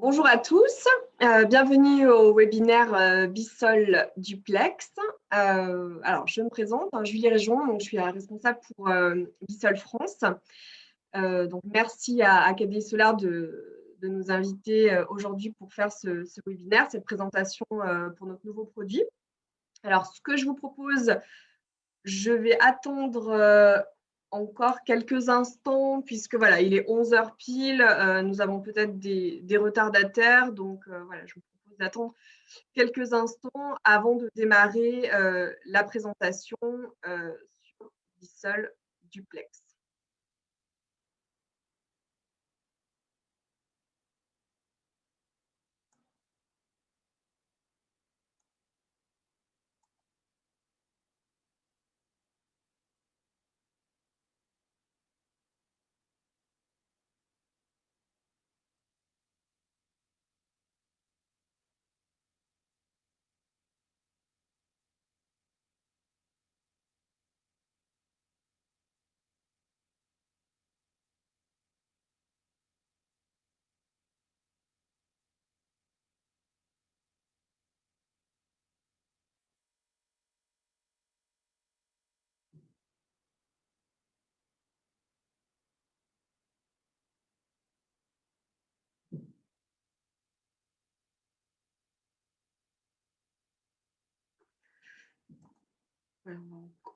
Bonjour à tous, bienvenue au webinaire Bissol Duplex. Alors, je me présente, Julie Région, donc je suis la responsable pour Bissol France. Donc, merci à KDI Solar de nous inviter aujourd'hui pour faire ce webinaire, cette présentation pour notre nouveau produit. Alors, ce que je vous propose, je vais attendre encore quelques instants, puisque voilà, il est 11 heures pile. Nous avons peut-être des retardataires. Donc, voilà, je vous propose d'attendre quelques instants avant de démarrer la présentation sur Bissol Duplex.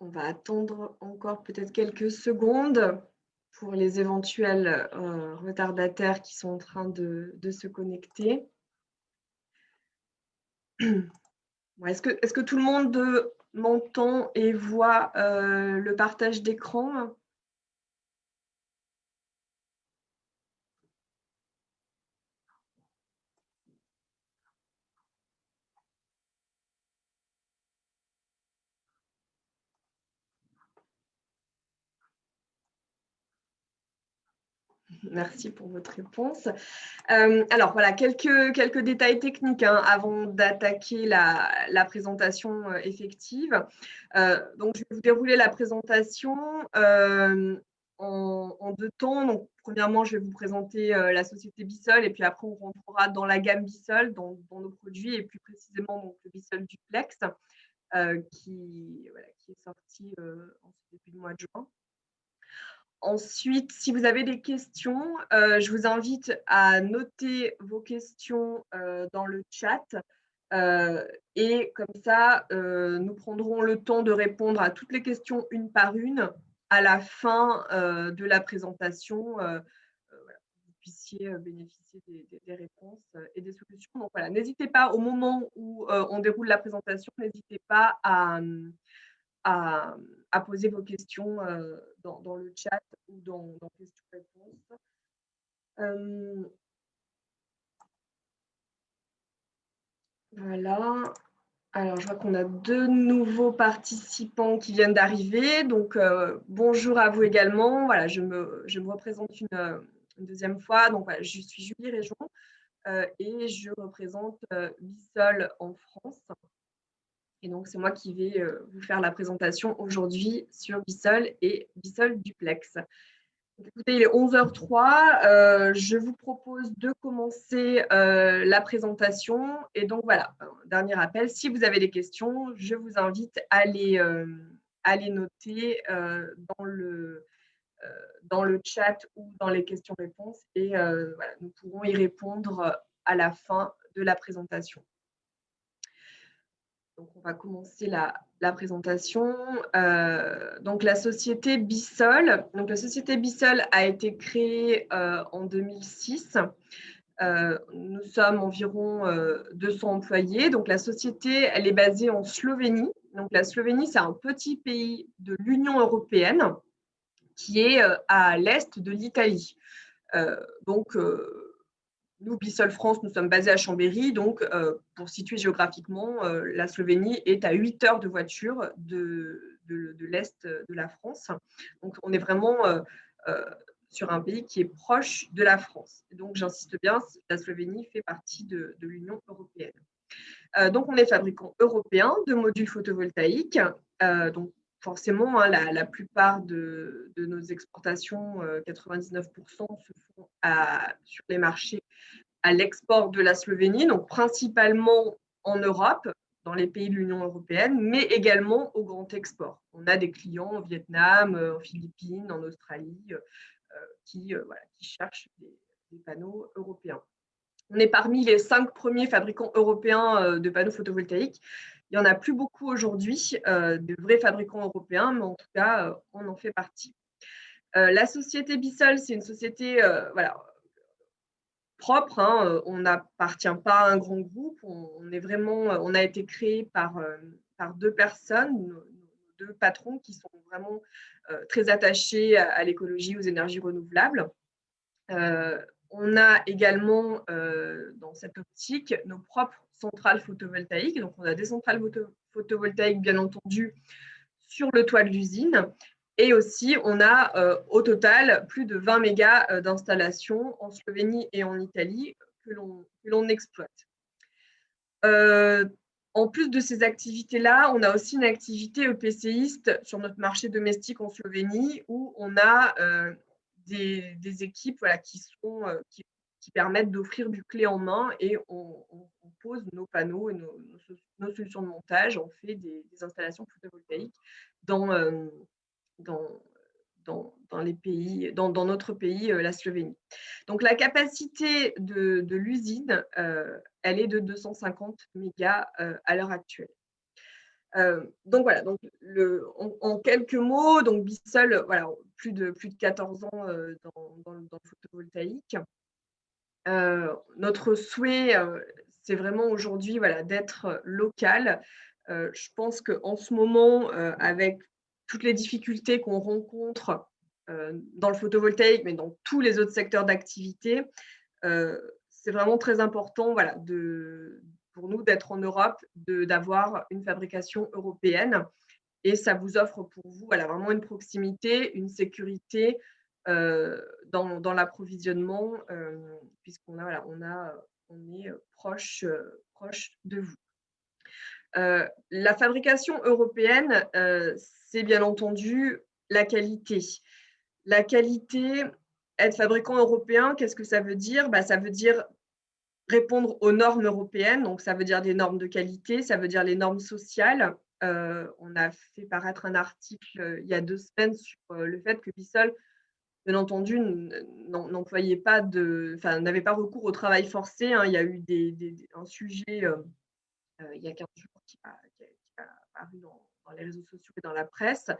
On va attendre encore peut-être quelques secondes pour les éventuels retardataires qui sont en train de se connecter. Est-ce que tout le monde m'entend et voit le partage d'écran? Merci pour votre réponse. Alors voilà, quelques détails techniques avant d'attaquer la présentation effective. Donc, je vais vous dérouler la présentation en deux temps. Donc, premièrement, je vais vous présenter la société Bissol et puis après, on rentrera dans la gamme Bissol, dans nos produits et plus précisément donc, le Bissol Duplex qui est sorti en ce début de mois de juin. Ensuite, si vous avez des questions, je vous invite à noter vos questions dans le chat. Et comme ça, nous prendrons le temps de répondre à toutes les questions une par une à la fin de la présentation. Voilà, que vous puissiez bénéficier des réponses et des solutions. Donc voilà, n'hésitez pas au moment où on déroule la présentation, n'hésitez pas à, à poser vos questions dans le chat ou dans questions-réponses. Voilà. Alors, je vois qu'on a deux nouveaux participants qui viennent d'arriver. Donc, bonjour à vous également. Voilà, je me représente une deuxième fois. Donc, voilà, je suis Julie Région et je représente Bissol en France. Et donc, c'est moi qui vais vous faire la présentation aujourd'hui sur Bissol et Bissol Duplex. Donc, écoutez, il est 11h03. Je vous propose de commencer la présentation. Et donc, voilà, dernier rappel, si vous avez des questions, je vous invite à les noter dans le chat ou dans les questions-réponses. Et voilà, nous pourrons y répondre à la fin de la présentation. Donc, on va commencer la présentation. Donc, la société Bissol. Donc, la société Bissol a été créée en 2006. Nous sommes environ 200 employés. Donc, la société, elle est basée en Slovénie. Donc, la Slovénie, c'est un petit pays de l'Union européenne qui est à l'est de l'Italie. Donc, nous, Bissol France, nous sommes basés à Chambéry. Donc, pour situer géographiquement, la Slovénie est à 8 heures de voiture de l'Est de la France. Donc, on est vraiment sur un pays qui est proche de la France. Et donc, j'insiste bien, la Slovénie fait partie de l'Union européenne. Donc, on est fabricant européen de modules photovoltaïques. Donc, forcément, la plupart de nos exportations, 99%, se font sur les marchés à l'export de la Slovénie, donc principalement en Europe, dans les pays de l'Union européenne, mais également au grand export. On a des clients au Vietnam, en Philippines, en Australie, qui cherchent des panneaux européens. On est parmi les 5 premiers fabricants européens de panneaux photovoltaïques. Il n'y en a plus beaucoup aujourd'hui, de vrais fabricants européens, mais en tout cas, on en fait partie. La société Bissol, c'est une société propre, hein, on n'appartient pas à un grand groupe, on a été créé par 2 personnes, nos 2 patrons qui sont vraiment très attachés à l'écologie, aux énergies renouvelables. On a également, dans cette optique, nos propres centrales photovoltaïques. Donc, on a des centrales photovoltaïques, bien entendu, sur le toit de l'usine. Et aussi, on a au total plus de 20 mégas d'installations en Slovénie et en Italie que l'on exploite. En plus de ces activités-là, on a aussi une activité EPCiste sur notre marché domestique en Slovénie où on a des équipes qui permettent d'offrir du clé en main et on pose nos panneaux et nos solutions de montage. On fait des installations photovoltaïques dans, les pays, dans notre pays, la Slovénie. Donc la capacité de l'usine, elle est de 250 mégas à l'heure actuelle. Donc voilà, donc en quelques mots, donc Bissol, voilà, plus de 14 ans dans le photovoltaïque. Notre souhait, c'est vraiment aujourd'hui d'être local. Je pense qu'en ce moment, avec toutes les difficultés qu'on rencontre dans le photovoltaïque, mais dans tous les autres secteurs d'activité, c'est vraiment très important pour nous d'être en Europe, d'avoir une fabrication européenne. Et ça vous offre pour vous vraiment une proximité, une sécurité dans l'approvisionnement, puisqu'on on est proche de vous. La fabrication européenne, c'est bien entendu la qualité. La qualité, être fabricant européen, qu'est-ce que ça veut dire ? Ça veut dire répondre aux normes européennes, donc ça veut dire des normes de qualité, ça veut dire les normes sociales. On a fait paraître un article il y a 2 semaines sur le fait que Bissol, bien entendu, n'avait pas recours au travail forcé, hein. Il y a eu un sujet il y a 15 jours qui a apparu dans les réseaux sociaux et dans la presse.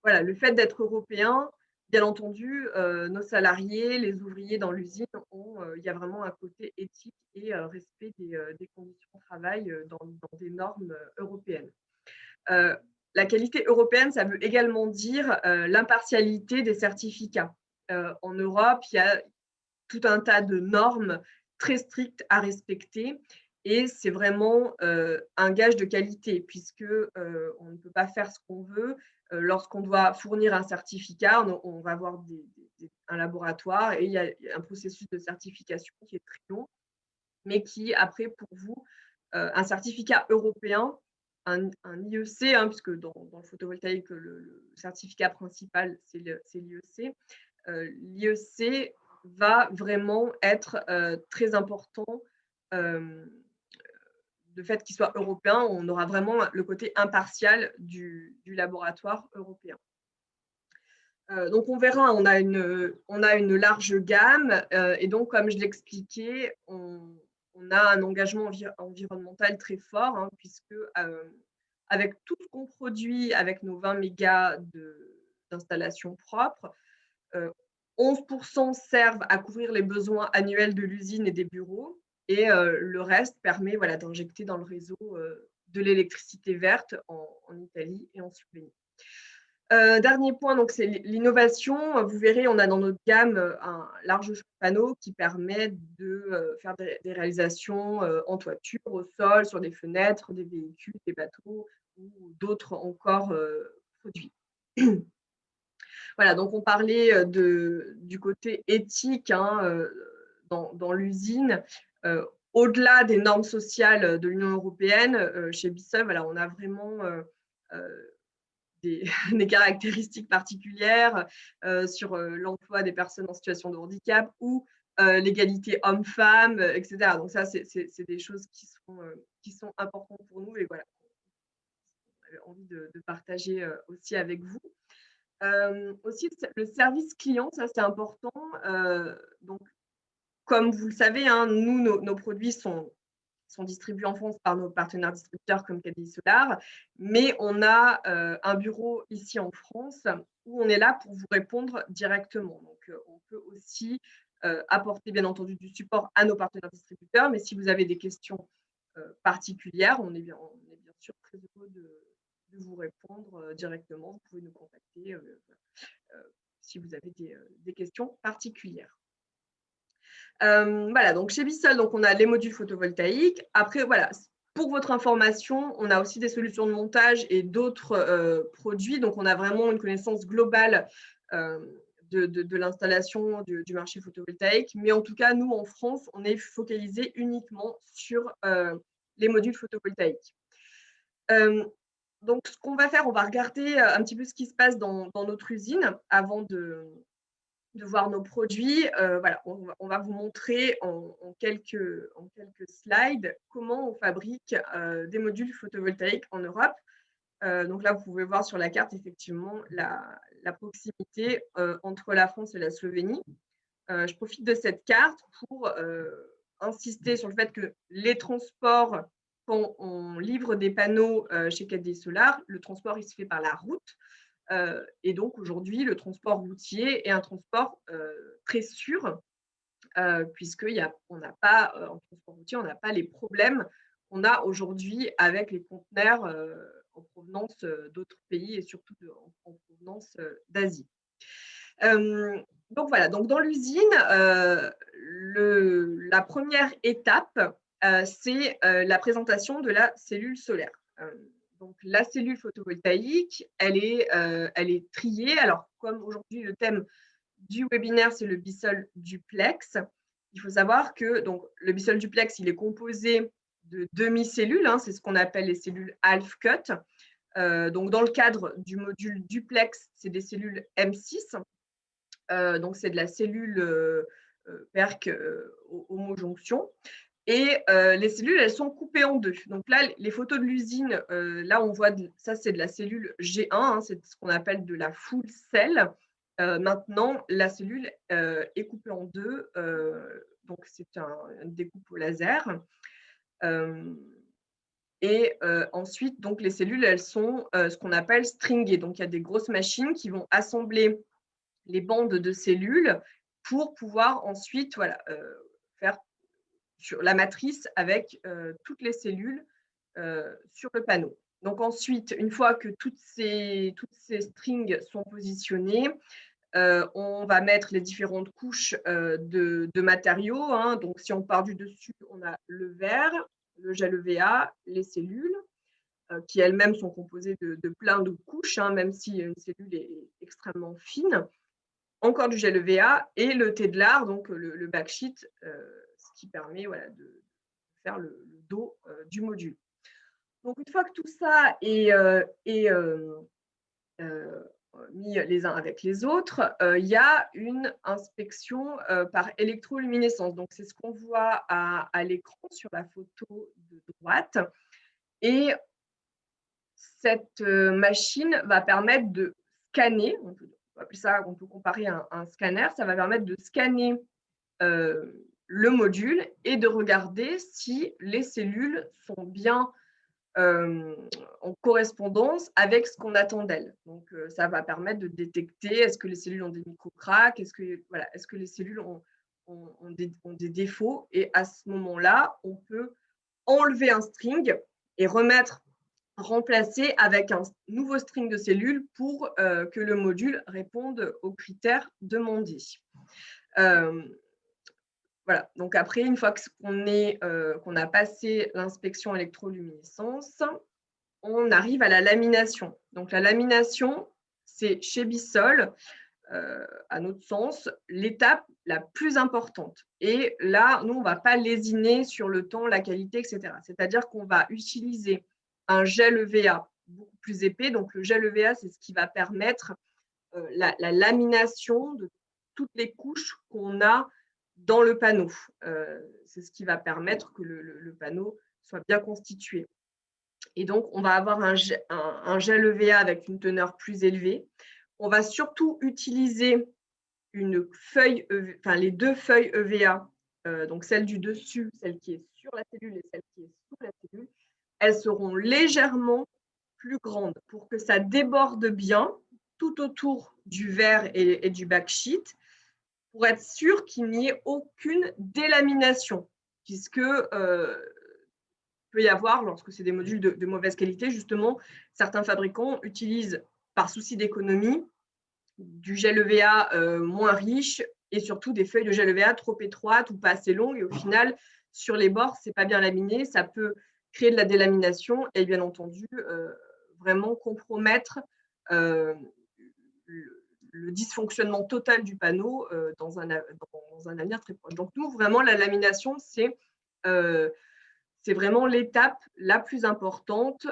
Voilà, le fait d'être européen, bien entendu, nos salariés, les ouvriers dans l'usine, il y a vraiment un côté éthique et respect des conditions de travail dans des normes européennes. La qualité européenne, ça veut également dire l'impartialité des certificats. En Europe, il y a tout un tas de normes très strictes à respecter et c'est vraiment un gage de qualité puisque on ne peut pas faire ce qu'on veut. Lorsqu'on doit fournir un certificat, on va avoir un laboratoire et il y a un processus de certification qui est très long, mais qui après pour vous, un certificat européen, un IEC, hein, puisque dans le photovoltaïque, le certificat principal, c'est l'IEC. L'IEC va vraiment être très important. Le fait qu'il soit européen, on aura vraiment le côté impartial du laboratoire européen. Donc on verra, on a une large gamme et donc comme je l'expliquais, on a un engagement environnemental très fort, hein, puisque avec tout ce qu'on produit avec nos 20 mégas d'installation propre, 11% servent à couvrir les besoins annuels de l'usine et des bureaux et le reste permet d'injecter dans le réseau de l'électricité verte en Italie et en Slovénie. Dernier point, donc c'est l'innovation. Vous verrez, on a dans notre gamme un large panneau qui permet de faire des réalisations en toiture, au sol, sur des fenêtres, des véhicules, des bateaux ou d'autres encore produits. Voilà, donc on parlait du côté éthique, hein, dans l'usine. Au-delà des normes sociales de l'Union européenne, chez Bissol, on a vraiment des caractéristiques particulières sur l'emploi des personnes en situation de handicap ou l'égalité homme-femme, etc. Donc ça, c'est des choses qui sont importantes pour nous et voilà, on avait envie de partager aussi avec vous. Aussi, le service client, ça c'est important. Donc, comme vous le savez, hein, nous, nos produits sont distribués en France par nos partenaires distributeurs comme KDI Solar, mais on a un bureau ici en France où on est là pour vous répondre directement. Donc, on peut aussi apporter bien entendu du support à nos partenaires distributeurs, mais si vous avez des questions particulières, on est bien sûr très heureux de vous répondre directement. Vous pouvez nous contacter si vous avez des questions particulières. Voilà, donc chez Bissol, donc on a les modules photovoltaïques. Après, voilà, pour votre information, on a aussi des solutions de montage et d'autres produits. Donc, on a vraiment une connaissance globale de l'installation du marché photovoltaïque. Mais en tout cas, nous, en France, on est focalisé uniquement sur les modules photovoltaïques. Donc, ce qu'on va faire, on va regarder un petit peu ce qui se passe dans notre usine avant de voir nos produits. Voilà, on va vous montrer en quelques slides comment on fabrique des modules photovoltaïques en Europe. Donc là, vous pouvez voir sur la carte effectivement la proximité entre la France et la Slovénie. Je profite de cette carte pour insister sur le fait que les transports, quand on livre des panneaux chez KDI Solar, le transport il se fait par la route. Et donc aujourd'hui, le transport routier est un transport très sûr, puisqu'on n'a pas, en transport routier, on n'a pas les problèmes qu'on a aujourd'hui avec les conteneurs en provenance d'autres pays et surtout en provenance d'Asie. Donc voilà, donc dans l'usine, la première étape, c'est la présentation de la cellule solaire. Donc la cellule photovoltaïque, elle est triée. Alors comme aujourd'hui le thème du webinaire, c'est le Bissol duplex, il faut savoir que donc, le Bissol duplex, il est composé de demi-cellules, hein, c'est ce qu'on appelle les cellules half-cut. Donc dans le cadre du module duplex, c'est des cellules M6. Donc c'est de la cellule PERC homojonction. Et les cellules, elles sont coupées en deux. Donc là, les photos de l'usine, là, on voit, ça, c'est de la cellule G1, hein, c'est ce qu'on appelle de la full cell. Maintenant, la cellule est coupée en deux. Donc, c'est une découpe au laser. Et ensuite, donc, les cellules, elles sont ce qu'on appelle stringées. Donc, il y a des grosses machines qui vont assembler les bandes de cellules pour pouvoir ensuite faire sur la matrice avec toutes les cellules sur le panneau. Donc ensuite, une fois que toutes ces strings sont positionnées, on va mettre les différentes couches de matériaux, hein. Donc si on part du dessus, on a le verre, le gel EVA, les cellules, qui elles-mêmes sont composées de plein de couches, hein, même si une cellule est extrêmement fine. Encore du gel EVA et le Tedlar, donc le backsheet, ce qui permet de faire le dos du module. Donc, une fois que tout ça est mis les uns avec les autres, il y a une inspection par électroluminescence. Donc, c'est ce qu'on voit à l'écran sur la photo de droite. Et cette machine va permettre de scanner, on peut appeler ça, on peut comparer un scanner, ça va permettre de scanner le module et de regarder si les cellules sont bien en correspondance avec ce qu'on attend d'elles. Donc, ça va permettre de détecter est-ce que les cellules ont des micro-cracks, est-ce que les cellules ont des défauts. Et à ce moment-là, on peut enlever un string et remplacer avec un nouveau string de cellules pour que le module réponde aux critères demandés. Voilà, donc après, une fois qu'on a passé l'inspection électroluminescence, on arrive à la lamination. Donc la lamination, c'est chez Bissol, à notre sens, l'étape la plus importante. Et là, nous, on ne va pas lésiner sur le temps, la qualité, etc. C'est-à-dire qu'on va utiliser un gel EVA beaucoup plus épais. Donc le gel EVA, c'est ce qui va permettre la lamination de toutes les couches qu'on a dans le panneau. C'est ce qui va permettre que le panneau soit bien constitué. Et donc, on va avoir un gel EVA avec une teneur plus élevée. On va surtout utiliser une feuille, enfin les deux feuilles EVA, donc celle du dessus, celle qui est sur la cellule et celle qui est sous la cellule, elles seront légèrement plus grandes pour que ça déborde bien tout autour du verre et du backsheet pour être sûr qu'il n'y ait aucune délamination, puisque peut y avoir, lorsque c'est des modules de mauvaise qualité, justement, certains fabricants utilisent, par souci d'économie, du gel EVA moins riche et surtout des feuilles de gel EVA trop étroites ou pas assez longues. Et au final, sur les bords, c'est pas bien laminé, ça peut créer de la délamination et bien entendu vraiment compromettre le dysfonctionnement total du panneau dans un avenir très proche. Donc nous, vraiment, la lamination, c'est vraiment l'étape la plus importante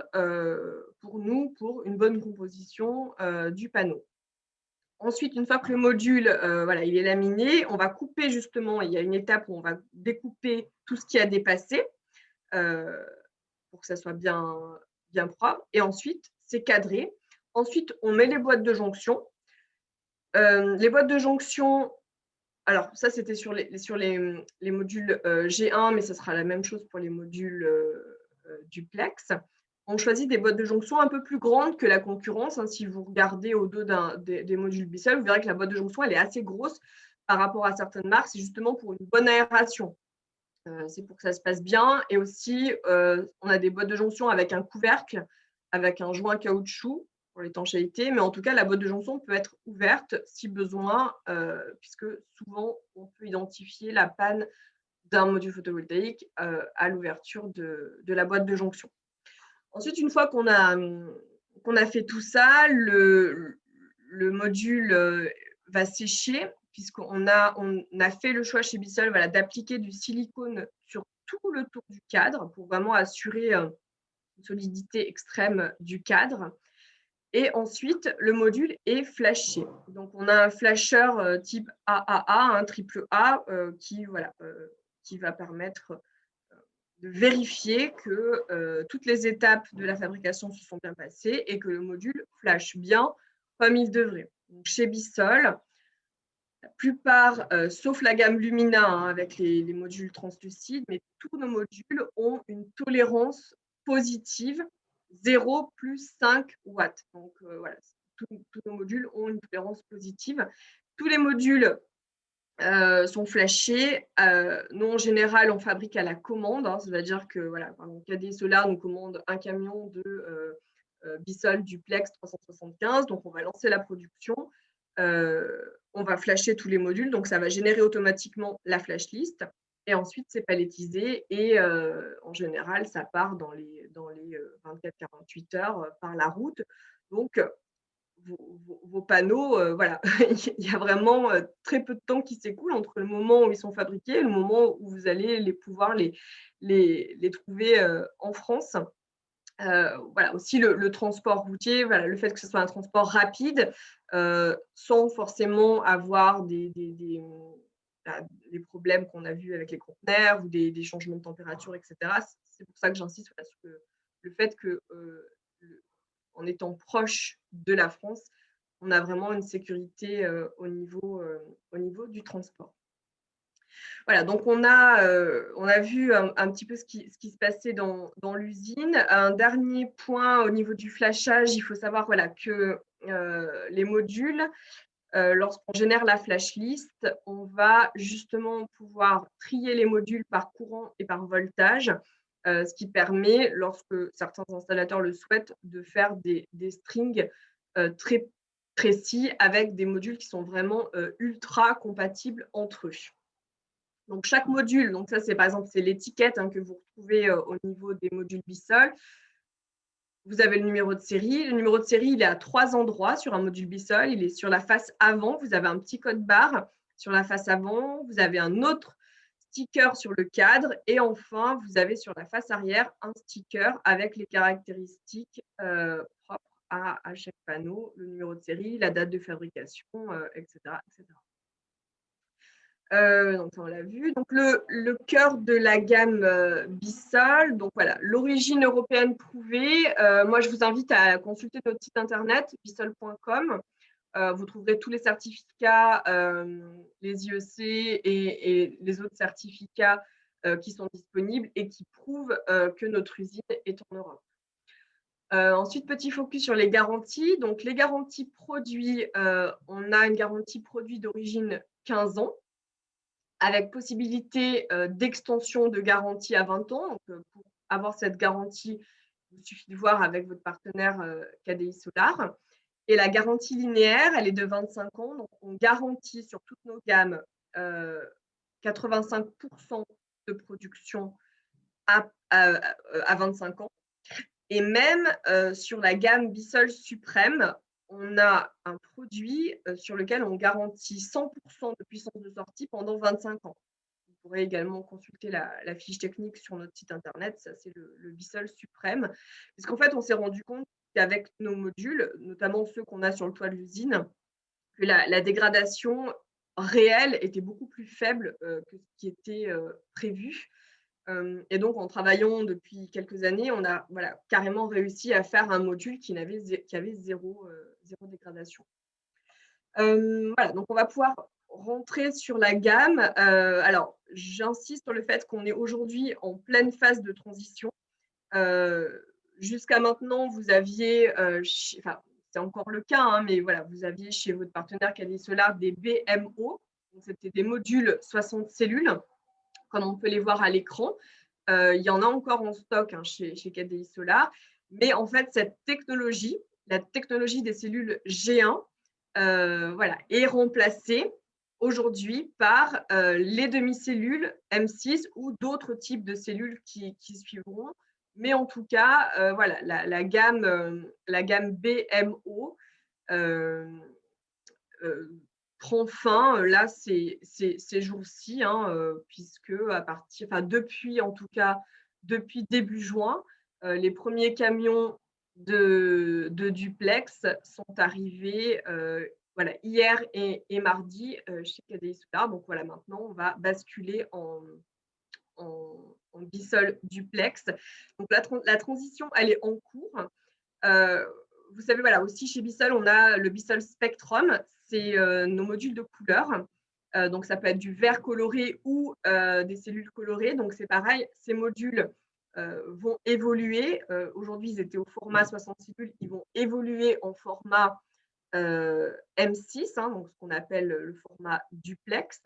pour nous, pour une bonne composition du panneau. Ensuite, une fois que le module voilà, il est laminé, on va couper justement, il y a une étape où on va découper tout ce qui a dépassé pour que ça soit bien propre. Et ensuite, c'est cadré. Ensuite, on met les boîtes de jonction. Les boîtes de jonction, alors ça, c'était sur les modules G1, mais ce sera la même chose pour les modules duplex. On choisit des boîtes de jonction un peu plus grandes que la concurrence. Si vous regardez au dos des modules Bissell, vous verrez que la boîte de jonction, elle est assez grosse par rapport à certaines marques. C'est justement pour une bonne aération. C'est pour que ça se passe bien. Et aussi, on a des boîtes de jonction avec un couvercle, avec un joint caoutchouc pour l'étanchéité. Mais en tout cas, la boîte de jonction peut être ouverte si besoin, puisque souvent, on peut identifier la panne d'un module photovoltaïque à l'ouverture de la boîte de jonction. Ensuite, une fois qu'on a fait tout ça, le module va sécher puisqu'on a fait le choix chez Bissell voilà, d'appliquer du silicone sur tout le tour du cadre pour vraiment assurer une solidité extrême du cadre. Et ensuite, le module est flashé. Donc, on a un flasheur type AAA, un triple A, qui va permettre de vérifier que toutes les étapes de la fabrication se sont bien passées et que le module flash bien comme il devrait. Donc, chez Bissol, la plupart, sauf la gamme Lumina avec les modules translucides, mais tous nos modules ont une tolérance positive 0 plus 5 watts. Donc voilà, tous nos modules ont une tolérance positive. Tous les modules sont flashés. Nous, en général, on fabrique à la commande. C'est-à-dire que voilà, KDE Solar nous commande un camion de Bissol Duplex 375. Donc, on va lancer la production. On va flasher tous les modules. Donc, ça va générer automatiquement la flash list. Et ensuite, c'est palettisé. Et en général, ça part dans les 24-48 heures par la route. Donc, vos panneaux, voilà, il y a vraiment très peu de temps qui s'écoule entre le moment où ils sont fabriqués et le moment où vous allez pouvoir les trouver en France. Voilà, aussi le transport routier, voilà, le fait que ce soit un transport rapide, sans forcément avoir des problèmes qu'on a vus avec les conteneurs ou des changements de température, etc. C'est pour ça que j'insiste voilà, sur le fait que en étant proche de la France, on a vraiment une sécurité au niveau du transport. Voilà, donc on a vu un petit peu ce qui se passait dans l'usine. Un dernier point au niveau du flashage, il faut savoir voilà, que les modules, lorsqu'on génère la flash list, on va justement pouvoir trier les modules par courant et par voltage, ce qui permet, lorsque certains installateurs le souhaitent, de faire des strings très précis avec des modules qui sont vraiment ultra compatibles entre eux. Donc, chaque module, donc ça, c'est par exemple, c'est l'étiquette que vous retrouvez au niveau des modules Bissol. Vous avez le numéro de série. Le numéro de série, il est à 3 endroits sur un module Bissol. Il est sur la face avant. Vous avez un petit code barre sur la face avant. Vous avez un autre sticker sur le cadre. Et enfin, vous avez sur la face arrière un sticker avec les caractéristiques propres à chaque panneau, le numéro de série, la date de fabrication, etc., etc. Donc ça, on l'a vu. Donc le cœur de la gamme Bissol, donc voilà, l'origine européenne prouvée. Moi, je vous invite à consulter notre site internet bissol.com. Vous trouverez tous les certificats, les IEC et les autres certificats qui sont disponibles et qui prouvent que notre usine est en Europe. Ensuite, petit focus sur les garanties. Donc, les garanties produits, on a une garantie produit d'origine 15 ans, avec possibilité d'extension de garantie à 20 ans. Donc, pour avoir cette garantie, il suffit de voir avec votre partenaire KDI Solar. Et la garantie linéaire, elle est de 25 ans. Donc, on garantit sur toutes nos gammes 85% de production à 25 ans. Et même sur la gamme Bissol Suprême, on a un produit sur lequel on garantit 100% de puissance de sortie pendant 25 ans. Vous pourrez également consulter la fiche technique sur notre site internet, ça c'est le Bissol Suprême. Parce qu'en fait, on s'est rendu compte qu'avec nos modules, notamment ceux qu'on a sur le toit de l'usine, que la dégradation réelle était beaucoup plus faible que ce qui était prévu. Et donc, en travaillant depuis quelques années, on a carrément réussi à faire un module qui avait zéro dégradation. Voilà, donc on va pouvoir rentrer sur la gamme. Alors, j'insiste sur le fait qu'on est aujourd'hui en pleine phase de transition. Jusqu'à maintenant, vous aviez, enfin, c'est encore le cas, hein, mais voilà, vous aviez chez votre partenaire KDI Solar des BMO, donc c'était des modules 60 cellules, comme on peut les voir à l'écran. Il y en a encore en stock hein, chez KDI Solar, mais en fait, cette technologie, la technologie des cellules G1, voilà, est remplacée aujourd'hui par les demi-cellules M6 ou d'autres types de cellules qui suivront. Mais en tout cas, voilà, la gamme BMO prend fin là ces jours-ci, hein, puisque depuis en tout cas, depuis début juin, les premiers camions de duplex sont arrivés voilà, hier et mardi chez KDI Solar. Donc voilà, maintenant on va basculer en Bissol duplex. Donc la transition, elle est en cours. Vous savez, voilà, aussi chez Bissol, on a le Bissol Spectrum, c'est nos modules de couleurs. Donc, ça peut être du vert coloré ou des cellules colorées. Donc, c'est pareil, ces modules vont évoluer. Aujourd'hui, ils étaient au format 60 cellules, ils vont évoluer en format M6, hein, donc ce qu'on appelle le format duplex.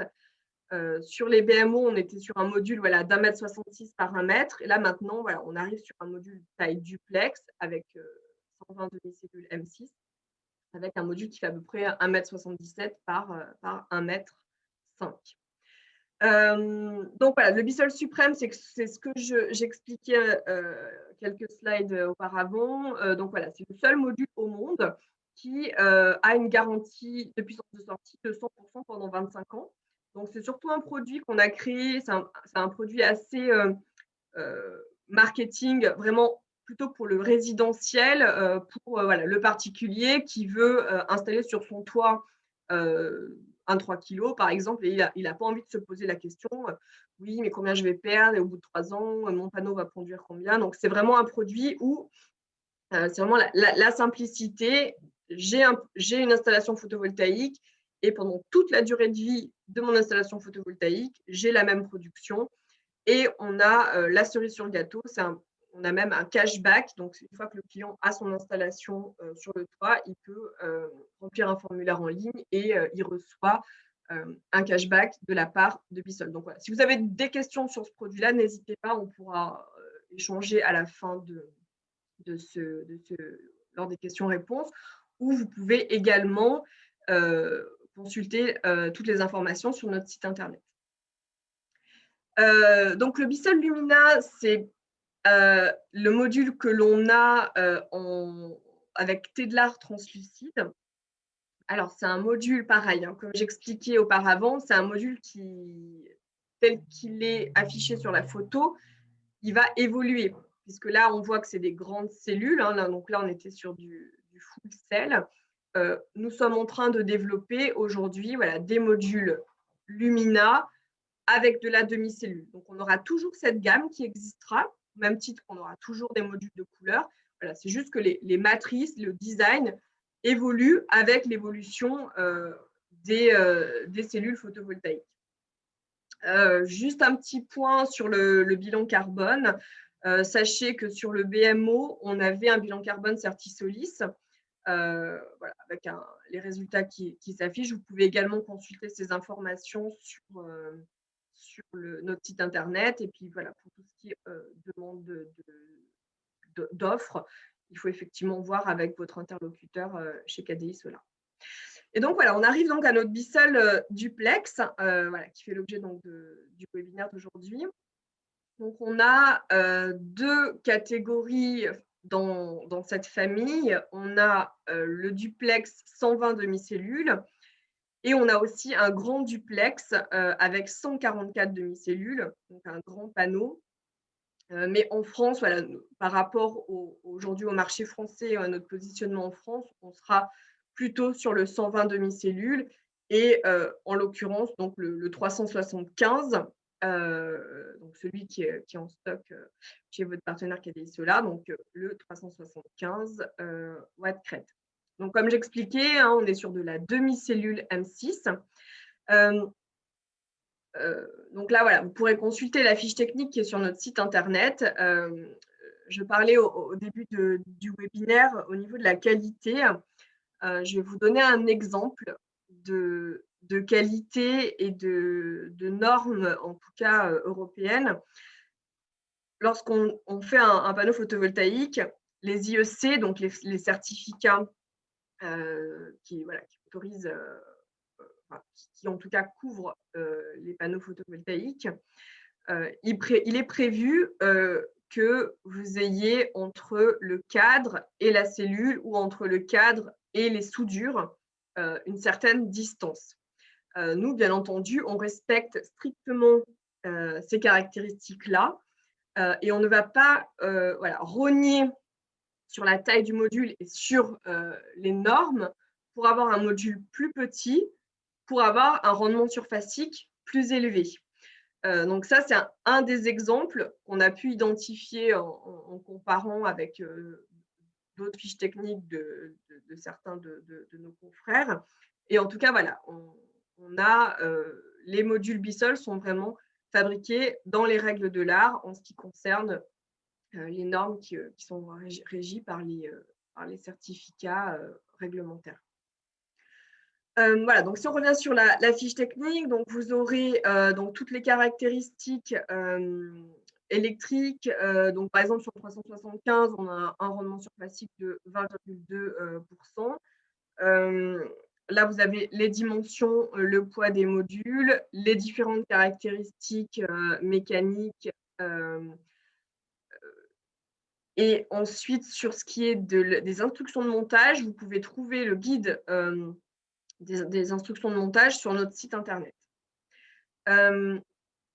Sur les BMO, on était sur un module voilà, d'1,66 m par 1 m. Et là, maintenant, voilà, on arrive sur un module taille duplex avec 120 demi-cellules M6, avec un module qui fait à peu près 1,77 m par 1,5 m. Donc voilà, le Bissol Suprême, c'est ce que j'expliquais quelques slides auparavant. Donc voilà, c'est le seul module au monde qui a une garantie de puissance de sortie de 100% pendant 25 ans. Donc c'est surtout un produit qu'on a créé, c'est un produit assez marketing, vraiment plutôt pour le résidentiel, pour voilà, le particulier qui veut installer sur son toit un 3 kg, par exemple, et il n'a pas envie de se poser la question oui, mais combien je vais perdre, et au bout de 3 ans, mon panneau va produire combien. Donc, c'est vraiment un produit où c'est vraiment la simplicité. J'ai une installation photovoltaïque et pendant toute la durée de vie de mon installation photovoltaïque, j'ai la même production. Et on a la cerise sur le gâteau, on a même un cashback. Donc, une fois que le client a son installation sur le toit, il peut remplir un formulaire en ligne et il reçoit un cashback de la part de Bissol. Donc, voilà. Si vous avez des questions sur ce produit-là, n'hésitez pas, on pourra échanger à la fin lors des questions-réponses, ou vous pouvez également consulter toutes les informations sur notre site internet. Donc, le Bissol Lumina, c'est le module que l'on a avec Tedlar translucide. Alors, c'est un module pareil, hein, comme j'expliquais auparavant, c'est un module tel qu'il est affiché sur la photo, il va évoluer, puisque là, on voit que c'est des grandes cellules. Hein, donc là, on était sur du full cell. Nous sommes en train de développer aujourd'hui voilà, des modules Lumina avec de la demi-cellule. Donc, on aura toujours cette gamme qui existera, au même titre qu'on aura toujours des modules de couleur. Voilà, c'est juste que les matrices, le design évoluent avec l'évolution des cellules photovoltaïques. Juste un petit point sur le bilan carbone. Sachez que sur le BMO, on avait un bilan carbone Certisolis, voilà, avec les résultats qui s'affichent. Vous pouvez également consulter ces informations sur notre site internet. Et puis voilà, pour tout ce qui est demande d'offres, il faut effectivement voir avec votre interlocuteur chez KDI Solar. Et donc voilà, on arrive donc à notre Bissol duplex, voilà, qui fait l'objet donc du webinaire d'aujourd'hui. Donc on a deux catégories dans cette famille. On a le duplex 120 demi-cellules et on a aussi un grand duplex avec 144 demi-cellules, donc un grand panneau. Mais en France, voilà, par rapport aujourd'hui au marché français, à notre positionnement en France, on sera plutôt sur le 120 demi-cellules et en l'occurrence, donc le 375, donc celui qui est en stock chez votre partenaire KDI Solar, donc le 375 watts crête. Donc, comme j'expliquais, hein, on est sur de la demi-cellule M6. Donc là, voilà, vous pourrez consulter la fiche technique qui est sur notre site internet. Je parlais au début du webinaire au niveau de la qualité. Je vais vous donner un exemple de qualité et de normes, en tout cas européennes. Lorsqu'on fait un panneau photovoltaïque, les IEC, donc les certificats qui autorisent qui en tout cas couvrent les panneaux photovoltaïques, il est prévu que vous ayez entre le cadre et la cellule ou entre le cadre et les soudures une certaine distance. Nous, bien entendu, on respecte strictement ces caractéristiques-là et on ne va pas rogner sur la taille du module et sur les normes pour avoir un module plus petit, pour avoir un rendement surfacique plus élevé. Donc ça, c'est un des exemples qu'on a pu identifier en comparant avec d'autres fiches techniques de certains de nos confrères. Et en tout cas, voilà, on a les modules Bissol sont vraiment fabriqués dans les règles de l'art en ce qui concerne les normes qui sont régies par les certificats réglementaires. Voilà, donc si on revient sur la fiche technique, donc vous aurez donc toutes les caractéristiques électriques. Donc par exemple sur le 375, on a un rendement surfacique de 20,2%. Là, vous avez les dimensions, le poids des modules, les différentes caractéristiques mécaniques. Et ensuite, sur ce qui est des instructions de montage, vous pouvez trouver le guide des instructions de montage sur notre site internet.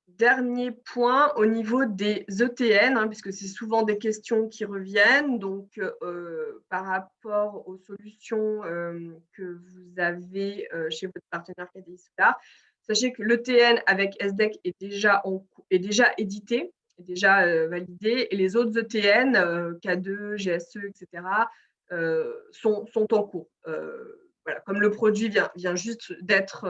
Dernier point au niveau des ETN, hein, puisque c'est souvent des questions qui reviennent. Donc, par rapport aux solutions que vous avez chez votre partenaire KDI Solar, sachez que l'ETN avec SDEC est déjà édité, est déjà validé, et les autres ETN, K2, GSE, etc., sont en cours. Voilà, comme le produit vient juste d'être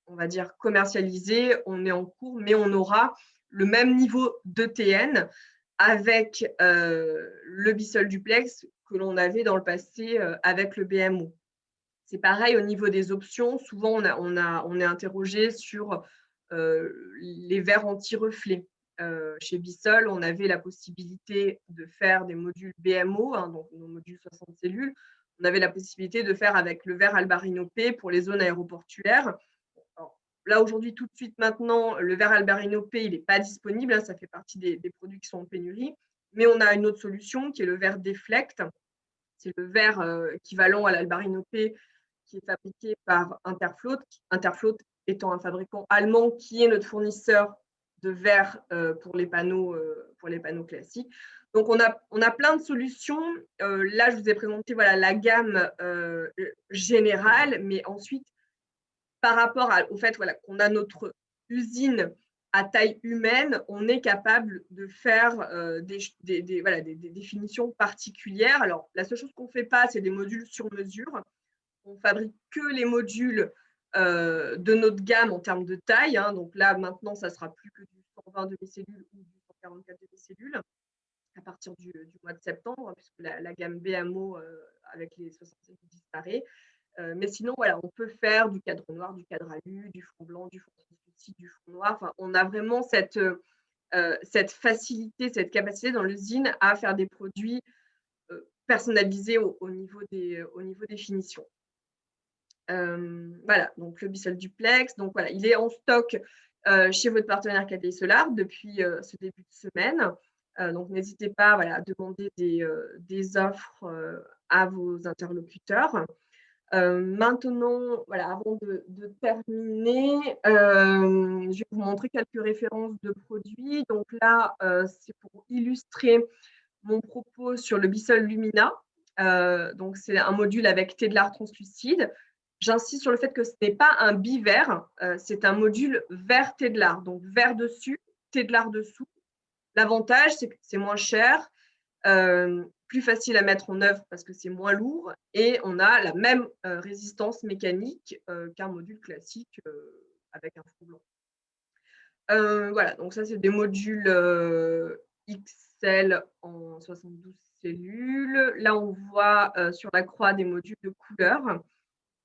on va dire commercialisé, on est en cours, mais on aura le même niveau d'ETN avec le Bissol duplex que l'on avait dans le passé avec le BMO. C'est pareil au niveau des options. Souvent, on est interrogé sur les verres anti-reflets. Chez Bissol, on avait la possibilité de faire des modules BMO, hein, donc nos modules 60 cellules. On avait la possibilité de faire avec le verre Albarino P pour les zones aéroportuaires. Alors, là, aujourd'hui, tout de suite, maintenant, le verre Albarino P, il n'est pas disponible. Hein, ça fait partie des produits qui sont en pénurie. Mais on a une autre solution qui est le verre Deflect. C'est le verre équivalent à l'Albarino P qui est fabriqué par Interfloat. Interfloat étant un fabricant allemand qui est notre fournisseur de verre pour les panneaux classiques. Donc, on a plein de solutions. Là, je vous ai présenté voilà, la gamme générale, mais ensuite, par rapport au fait voilà, qu'on a notre usine à taille humaine, on est capable de faire voilà, des définitions particulières. Alors, la seule chose qu'on ne fait pas, c'est des modules sur mesure. On fabrique que les modules de notre gamme en termes de taille. Hein. Donc là, maintenant, ça ne sera plus que du 120 demi-cellules ou du 144 demi-cellules à partir du mois de septembre, puisque la gamme BMO avec les 65 disparaît. Mais sinon, voilà, on peut faire du cadre noir, du cadre alu, du fond blanc, du fond translucide, du fond noir. Enfin, on a vraiment cette facilité, cette capacité dans l'usine à faire des produits personnalisés au niveau des finitions. Voilà, donc le Bissol Duplex. Donc voilà, il est en stock chez votre partenaire KDI Solar depuis ce début de semaine. Donc n'hésitez pas voilà, à demander des offres à vos interlocuteurs. Maintenant, voilà, avant de terminer, je vais vous montrer quelques références de produits. Donc là, c'est pour illustrer mon propos sur le Bissol Lumina. Donc c'est un module avec thé de lard translucide. J'insiste sur le fait que ce n'est pas un bivert, c'est un module vert thé de lard. Donc vert dessus, thé de lard dessous. L'avantage, c'est que c'est moins cher, plus facile à mettre en œuvre parce que c'est moins lourd et on a la même résistance mécanique qu'un module classique avec un fond blanc. Voilà, donc ça, c'est des modules XL en 72 cellules. Là, on voit sur la croix des modules de couleur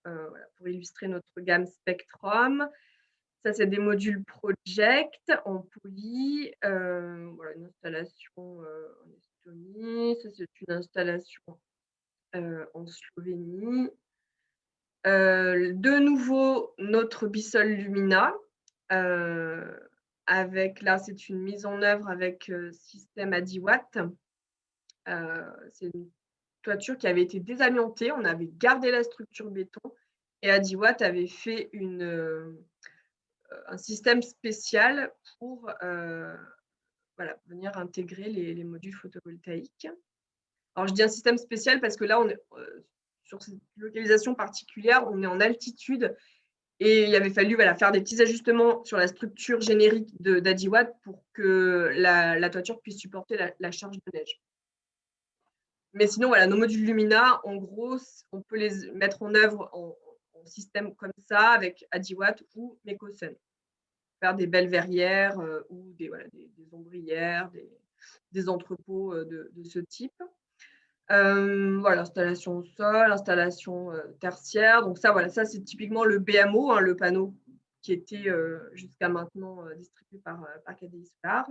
voilà, pour illustrer notre gamme Spectrum. Ça, c'est des modules Project en poly. Voilà, une installation en Estonie. Ça, c'est une installation en Slovénie. De nouveau, notre Bissol Lumina. Avec, là, c'est une mise en œuvre avec système à 10 watts. C'est une toiture qui avait été désamiantée. On avait gardé la structure béton et à 10 watts avait fait un système spécial pour voilà, venir intégrer les modules photovoltaïques. Alors, je dis un système spécial parce que là, on est, sur cette localisation particulière, on est en altitude et il avait fallu voilà, faire des petits ajustements sur la structure générique d'Adiwatt pour que la toiture puisse supporter la charge de neige. Mais sinon, voilà, nos modules Lumina, en gros, on peut les mettre en œuvre en système comme ça avec Adiwatt ou Mekosen. Faire des belles verrières ou des ombrières, des entrepôts de ce type. Voilà, installation au sol, installation tertiaire. Donc ça, voilà, ça c'est typiquement le BMO, hein, le panneau qui était jusqu'à maintenant distribué par KDI Solar.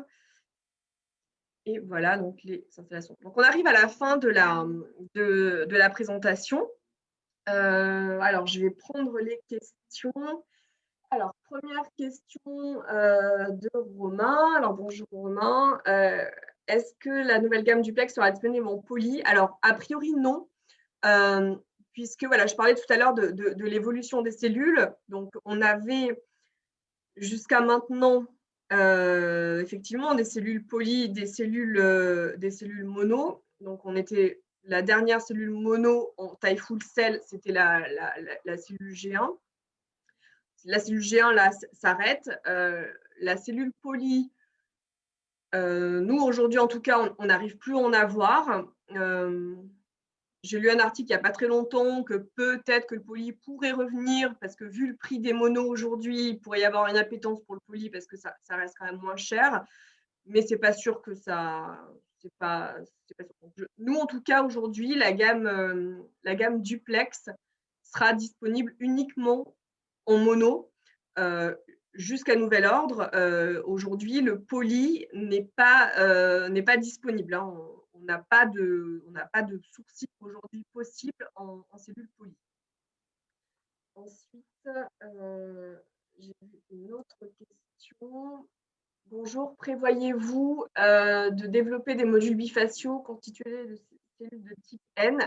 Et voilà donc les installations. Donc on arrive à la fin de la présentation. Alors je vais prendre les questions. Alors, première question de Romain. Alors, bonjour Romain. Est-ce que la nouvelle gamme Duplex sera disponible en poly? Alors, a priori, non. Puisque, voilà, je parlais tout à l'heure de l'évolution des cellules. Donc, on avait jusqu'à maintenant, effectivement, des cellules poly, des cellules mono. Donc, on était la dernière cellule mono en taille full cell, c'était la cellule G1. La cellule G1 là s'arrête. La cellule poly, nous aujourd'hui en tout cas, on n'arrive plus à en avoir. J'ai lu un article il n'y a pas très longtemps que peut-être que le poly pourrait revenir parce que vu le prix des monos aujourd'hui, il pourrait y avoir une appétence pour le poly parce que ça reste quand même moins cher. Mais c'est pas sûr que ça. C'est pas sûr. Nous en tout cas aujourd'hui, la gamme Duplex sera disponible uniquement en mono jusqu'à nouvel ordre. Aujourd'hui, le poly n'est pas disponible. Hein. On n'a pas de sourcil aujourd'hui possible en cellule poly. Ensuite, j'ai une autre question. Bonjour, prévoyez-vous de développer des modules bifaciaux constitués de cellules de type N?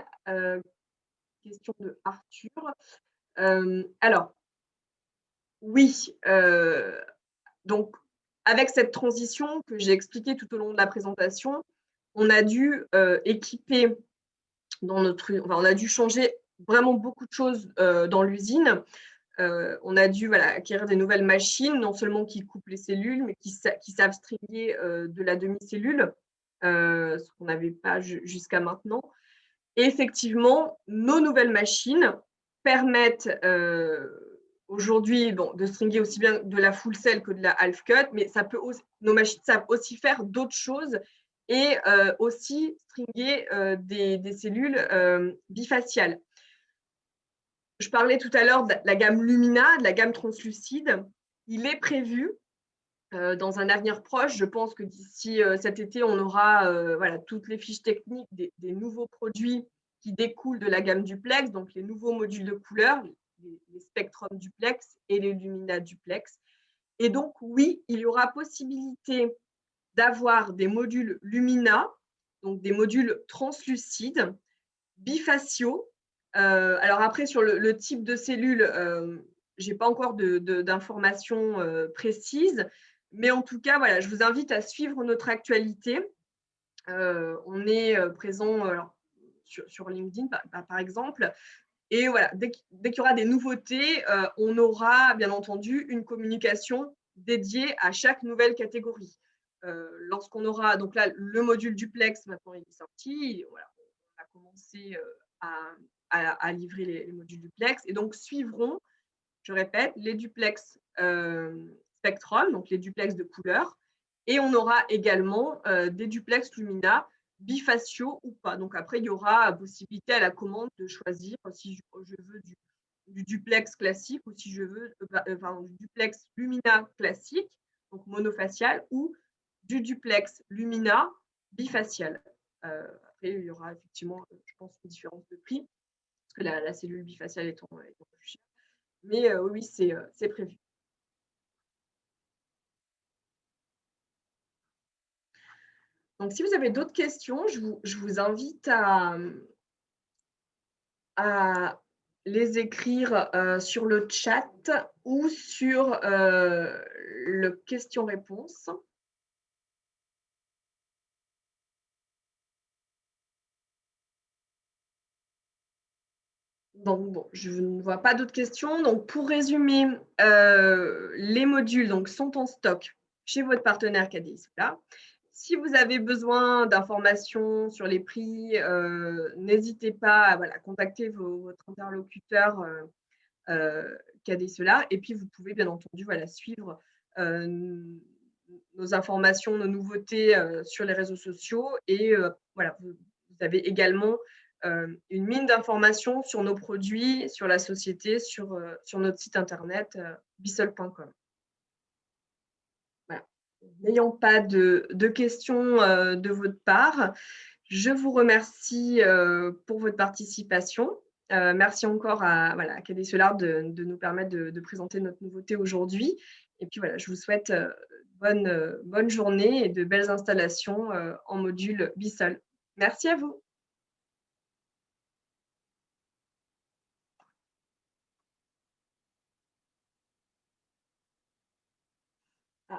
Question de Arthur. Alors, oui, donc avec cette transition que j'ai expliquée tout au long de la présentation, on a dû équiper on a dû changer vraiment beaucoup de choses dans l'usine. on a dû acquérir des nouvelles machines, non seulement qui coupent les cellules, mais qui savent stringer de la demi-cellule, ce qu'on n'avait pas jusqu'à maintenant. Et effectivement, nos nouvelles machines permettent aujourd'hui de stringer aussi bien de la full cell que de la half cut, mais nos machines savent aussi faire d'autres choses et aussi stringer des cellules bifaciales. Je parlais tout à l'heure de la gamme Lumina, de la gamme translucide. Il est prévu dans un avenir proche, je pense que d'ici cet été, on aura toutes les fiches techniques des nouveaux produits qui découlent de la gamme duplex, donc les nouveaux modules de couleur, les Spectrum duplex et les Lumina duplex. Et donc, oui, il y aura possibilité d'avoir des modules Lumina, donc des modules translucides, bifaciaux. Alors après, sur le type de cellule, je n'ai pas encore d'informations précises, mais en tout cas, je vous invite à suivre notre actualité. On est présent sur LinkedIn, par exemple. Et voilà, dès qu'il y aura des nouveautés, on aura bien entendu une communication dédiée à chaque nouvelle catégorie. Lorsqu'on aura, donc là, le module duplex, maintenant il est sorti, voilà, on a commencé à livrer les modules duplex, et donc suivront, je répète, les duplex Spectrum, donc les duplex de couleur, et on aura également des duplex Lumina bifaciaux ou pas. Donc après, il y aura possibilité à la commande de choisir si je veux du duplex classique ou si je veux du duplex Lumina classique, donc monofacial, ou du duplex Lumina bifacial. Après, il y aura effectivement, je pense, une différence de prix, parce que la cellule bifaciale étant plus chère. Mais oui, c'est prévu. Donc, si vous avez d'autres questions, je vous invite à les écrire sur le chat ou sur le question-réponse. Donc, bon, je ne vois pas d'autres questions. Donc, pour résumer, les modules sont en stock chez votre partenaire KDI Solar. Si vous avez besoin d'informations sur les prix, n'hésitez pas à contacter votre interlocuteur KDI Solar. Et puis, vous pouvez bien entendu suivre nos informations, nos nouveautés sur les réseaux sociaux. Et vous avez également une mine d'informations sur nos produits, sur la société, sur notre site internet bissol.com. Voilà. N'ayant pas de questions de votre part, je vous remercie pour votre participation. Merci encore à KDI Solar de nous permettre de présenter notre nouveauté aujourd'hui. Et puis je vous souhaite bonne journée et de belles installations en module Bissol. Merci à vous.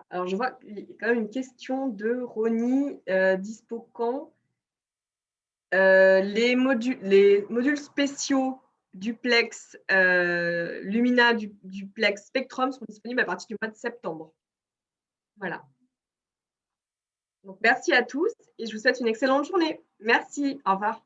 Alors, je vois qu'il y a quand même une question de Ronnie, dispo quand les modules spéciaux duplex Lumina duplex Spectrum sont disponibles à partir du mois de septembre. Voilà. Donc, merci à tous et je vous souhaite une excellente journée. Merci, au revoir.